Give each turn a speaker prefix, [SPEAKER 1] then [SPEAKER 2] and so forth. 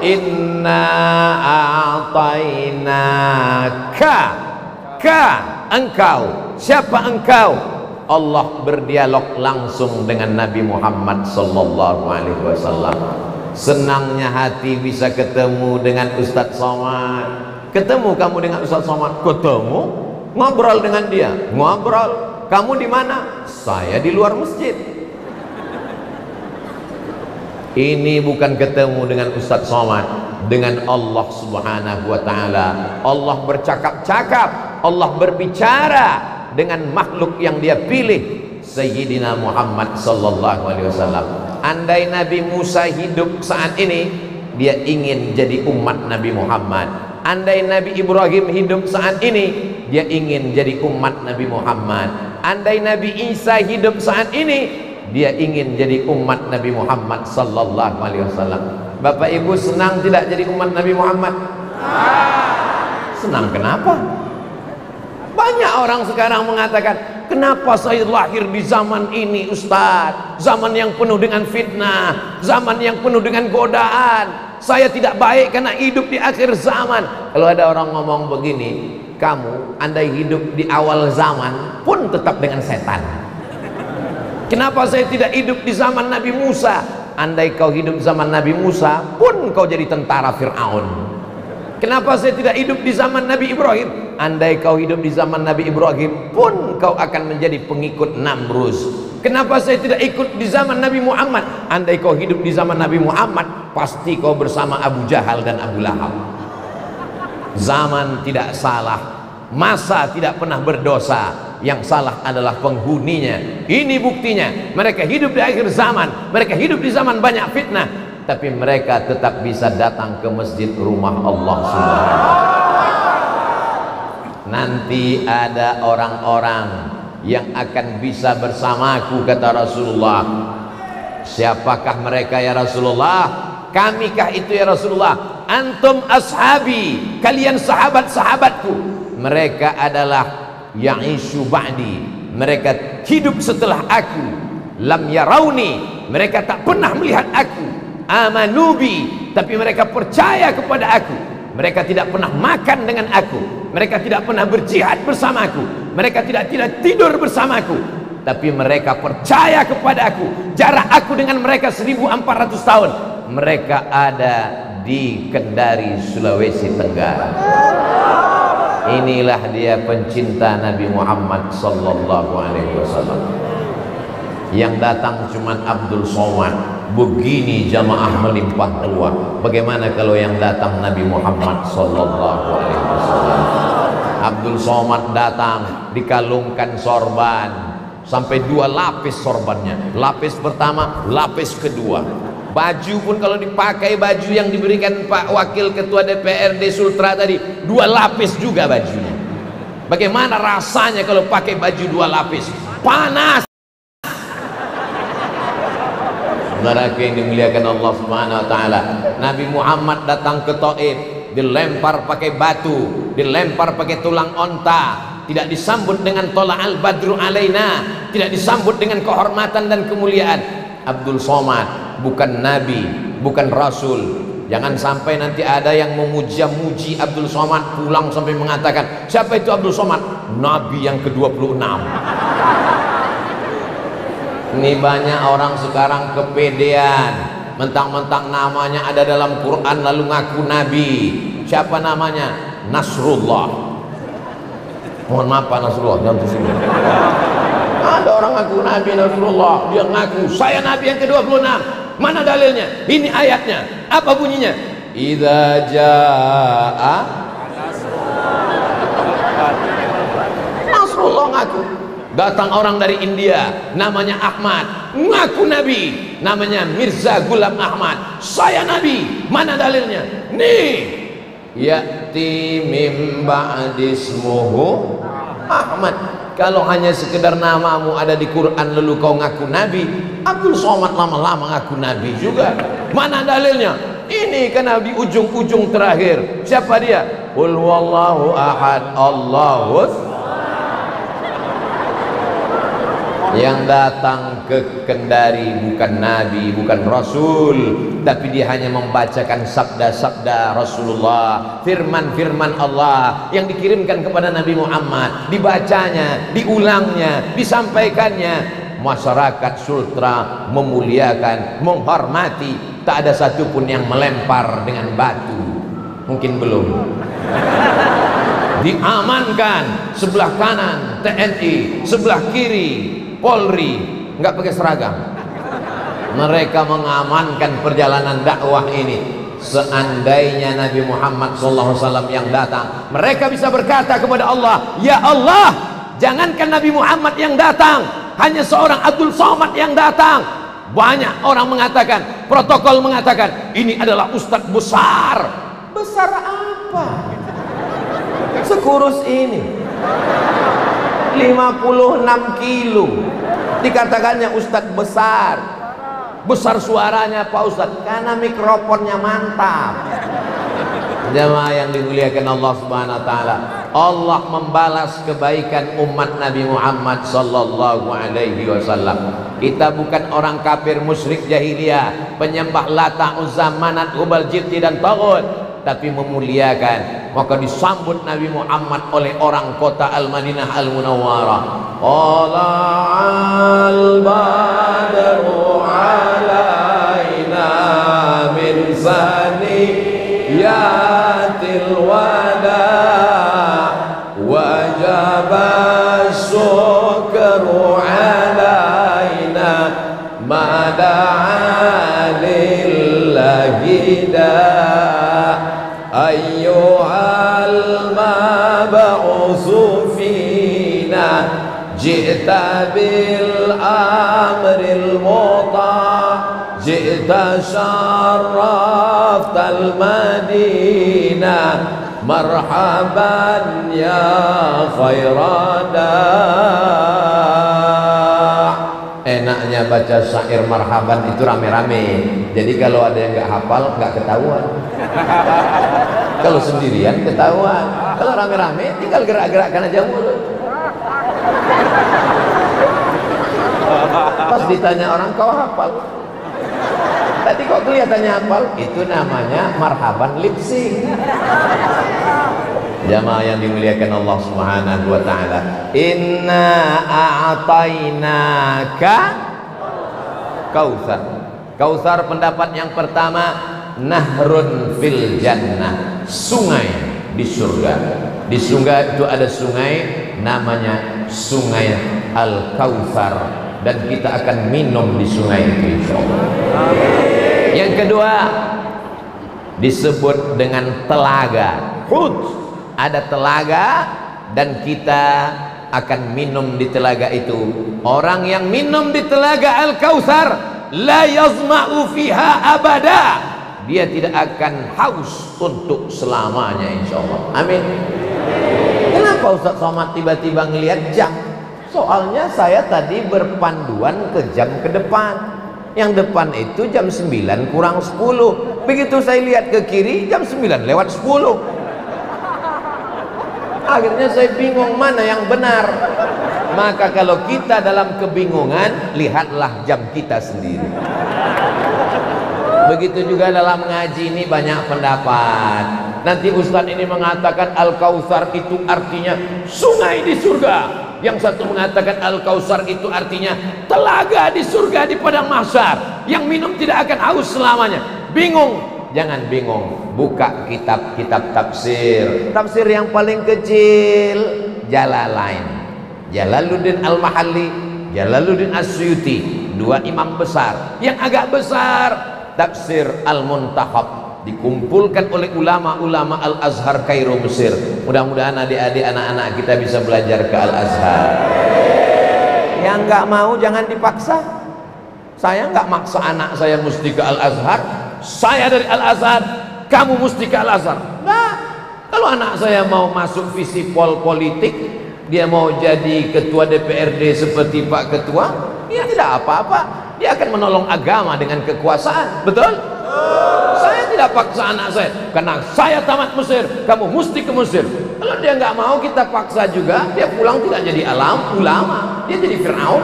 [SPEAKER 1] Inna a'tainaka. Engkau. Siapa engkau? Allah berdialog langsung dengan Nabi Muhammad sallallahu alaihi wasallam. Senangnya hati bisa ketemu dengan Ustadz Somad. Ketemu kamu dengan Ustadz Somad? Ketemu. Ngobrol dengan dia? Ngobrol. Kamu di mana? Saya di luar masjid. Ini bukan ketemu dengan Ustadz Somad, dengan Allah subhanahu wa ta'ala. Allah bercakap-cakap, Allah berbicara dengan makhluk yang dia pilih, Sayyidina Muhammad sallallahu alaihi wasallam. Andai Nabi Musa hidup saat ini, dia ingin jadi umat Nabi Muhammad. Andai Nabi Ibrahim hidup saat ini, dia ingin jadi umat Nabi Muhammad. Andai Nabi Isa hidup saat ini, dia ingin jadi umat Nabi Muhammad sallallahu alaihi wasallam. Bapak Ibu senang tidak jadi umat Nabi Muhammad? Senang. Kenapa? Banyak orang sekarang mengatakan, kenapa saya lahir di zaman ini Ustaz? Zaman yang penuh dengan fitnah, zaman yang penuh dengan godaan. Saya tidak baik karena hidup di akhir zaman. Kalau ada orang ngomong begini, kamu andai hidup di awal zaman pun tetap dengan setan. Kenapa saya tidak hidup di zaman Nabi Musa? Andai kau hidup zaman Nabi Musa pun kau jadi tentara Fir'aun. Kenapa saya tidak hidup di zaman Nabi Ibrahim? Andai kau hidup di zaman Nabi Ibrahim pun kau akan menjadi pengikut Namrus. Kenapa saya tidak ikut di zaman Nabi Muhammad? Andai kau hidup di zaman Nabi Muhammad, pasti kau bersama Abu Jahal dan Abu Lahab. Zaman tidak salah, masa tidak pernah berdosa. Yang salah adalah penghuninya. Ini buktinya, mereka hidup di akhir zaman, mereka hidup di zaman banyak fitnah, tapi mereka tetap bisa datang ke masjid rumah Allah Subhanahu. Nanti ada orang-orang yang akan bisa bersamaku, kata Rasulullah. Siapakah mereka ya Rasulullah? Kamikah itu ya Rasulullah? Antum ashabi, kalian sahabat-sahabatku. Mereka adalah ya'ishu ba'di, mereka hidup setelah aku. Lam yarawni, mereka tak pernah melihat aku. Amanubi, tapi mereka percaya kepada aku. Mereka tidak pernah makan dengan aku, mereka tidak pernah berjihad bersamaku, mereka tidak tidur bersamaku, tapi mereka percaya kepada aku. Jarak aku dengan mereka 1400 tahun. Mereka ada di Kendari, Sulawesi Tenggara. Inilah dia pencinta Nabi Muhammad sallallahu alaihi wasallam. Yang datang cuman Abdul Somad. Begini jamaah melimpah ruah. Bagaimana kalau yang datang Nabi Muhammad sallallahu alaihi wasallam? Abdul Somad datang dikalungkan sorban sampai 2 lapis sorbannya. Lapis pertama, lapis kedua. Baju pun kalau dipakai baju yang diberikan Pak Wakil Ketua DPRD Sultra tadi, 2 lapis juga bajunya. Bagaimana rasanya kalau pakai baju 2 lapis? Panas. Saudara yang dimuliakan Allah Subhanahu wa taala, Nabi Muhammad datang ke Taif, dilempar pakai batu, dilempar pakai tulang onta, tidak disambut dengan tola al-badru alaina, tidak disambut dengan kehormatan dan kemuliaan. Abdul Somad bukan nabi, bukan rasul. Jangan sampai nanti ada yang memuja-muji Abdul Somad pulang sampai mengatakan, siapa itu Abdul Somad? Nabi yang ke-26. Ini banyak orang sekarang kepedean, mentang-mentang namanya ada dalam Quran lalu ngaku nabi. Siapa namanya? Nasrullah. Mohon maaf Pak Nasrullah, jangan tersinggung. Ada orang ngaku Nabi Nasrullah, dia ngaku saya Nabi yang ke-26. Mana dalilnya? Ini ayatnya. Apa bunyinya? Idza jaa Nasrullah ngaku. Datang orang dari India, namanya Ahmad, ngaku Nabi, namanya Mirza Ghulam Ahmad. Saya Nabi. Mana dalilnya? Nih, ya'ti mim ba'dismuhu Ahmad. Kalau hanya sekedar namamu ada di Quran lalu kau ngaku Nabi, Abdul Somad lama-lama ngaku Nabi juga. Mana dalilnya? Ini karena di ujung-ujung terakhir. Siapa dia? Qul huwallahu ahad, Allahus. Yang datang ke Kendari bukan Nabi, bukan Rasul, tapi dia hanya membacakan sabda-sabda Rasulullah, firman-firman Allah yang dikirimkan kepada Nabi Muhammad, dibacanya, diulangnya, disampaikannya. Masyarakat Sultra memuliakan, menghormati, tak ada satupun yang melempar dengan batu. Mungkin belum. Diamankan, sebelah kanan TNI, sebelah kiri Polri, nggak pakai seragam. Mereka mengamankan perjalanan dakwah ini. Seandainya Nabi Muhammad SAW yang datang, mereka bisa berkata kepada Allah, ya Allah, jangankan Nabi Muhammad yang datang, hanya seorang Abdul Somad yang datang. Banyak orang mengatakan, protokol mengatakan, ini adalah ustadz besar. Besar apa? Sekurus ini, 56 kilo, dikatakannya ustadz besar. Besar suaranya Pak Ustadz karena mikrofonnya mantap. Jamaah yang dimuliakan Allah Subhanahu wa taala, Allah membalas kebaikan umat Nabi Muhammad sallallahu alaihi wasallam. Kita bukan orang kafir musyrik jahiliyah, penyembah Lata, Uzza, Manat, Hubal, Jibti dan Taghut, tapi memuliakan. Maka disambut Nabi Muhammad oleh orang kota Al-Madinah Al-Munawwarah. Tala'al badru alaina min saniyatil wada wajaba syukru alaina mada'a lillahi da ayyuhal mab'usu fina ji'ta bil amril muta' ji'ta syarraftal madinah marhaban ya khairada. Enaknya baca syair marhaban itu rame-rame, jadi kalau ada yang nggak hafal nggak ketahuan. Kalau sendirian ketahuan, kalau rame-rame tinggal gerak-gerakkan aja mulut. Pas ditanya orang, kau hafal? Tadi kok kelihatannya hafal? Itu namanya marhaban lip sync. Jamaah yang dimuliakan Allah Subhanahu wa taala, inna a'tainaka kautsar. Kautsar pendapat yang pertama, nahrun fil jannah, sungai di surga. Di surga itu ada sungai namanya Sungai Al-Kautsar, dan kita akan minum di sungai itu insyaallah. Yang kedua disebut dengan telaga Hud. Ada telaga dan kita akan minum di telaga itu. Orang yang minum di telaga Al-Kautsar la yazma'u fiha abada, dia tidak akan haus untuk selamanya insyaallah. Amin. Kenapa Ustaz Somad tiba-tiba ngelihat jam? Soalnya saya tadi berpanduan ke jam ke depan. Yang depan itu jam 9 kurang 10. Begitu saya lihat ke kiri jam 9 lewat 10. Akhirnya saya bingung mana yang benar. Maka kalau kita dalam kebingungan, lihatlah jam kita sendiri. Begitu juga dalam ngaji ini banyak pendapat. Nanti Ustadz ini mengatakan Al-Kautsar itu artinya sungai di surga. Yang satu mengatakan Al-Kautsar itu artinya telaga di surga di padang mahsyar. Yang minum tidak akan haus selamanya. Bingung? Jangan bingung, buka kitab-kitab tafsir. Tafsir yang paling kecil Jalalain, Jalaluddin Al-Mahalli, Jalaluddin As-Suyuti, dua imam besar. Yang agak besar Tafsir Al-Muntakhab, dikumpulkan oleh ulama-ulama Al-Azhar Kairo Mesir. Mudah-mudahan adik-adik anak-anak kita bisa belajar ke Al-Azhar. Yang nggak mau jangan dipaksa. Saya nggak maksa anak saya mesti ke Al-Azhar. Saya dari Al-Azhar, kamu mesti ke Al-Azhar. Nah, kalau anak saya mau masuk visipol politik, dia mau jadi ketua DPRD seperti Pak Ketua, ya tidak apa-apa. Dia akan menolong agama dengan kekuasaan. Betul? Saya tidak paksa anak saya, karena saya tamat Mesir, kamu mesti ke Mesir. Kalau dia nggak mau, kita paksa juga, dia pulang tidak jadi ulama, dia jadi Fir'aun.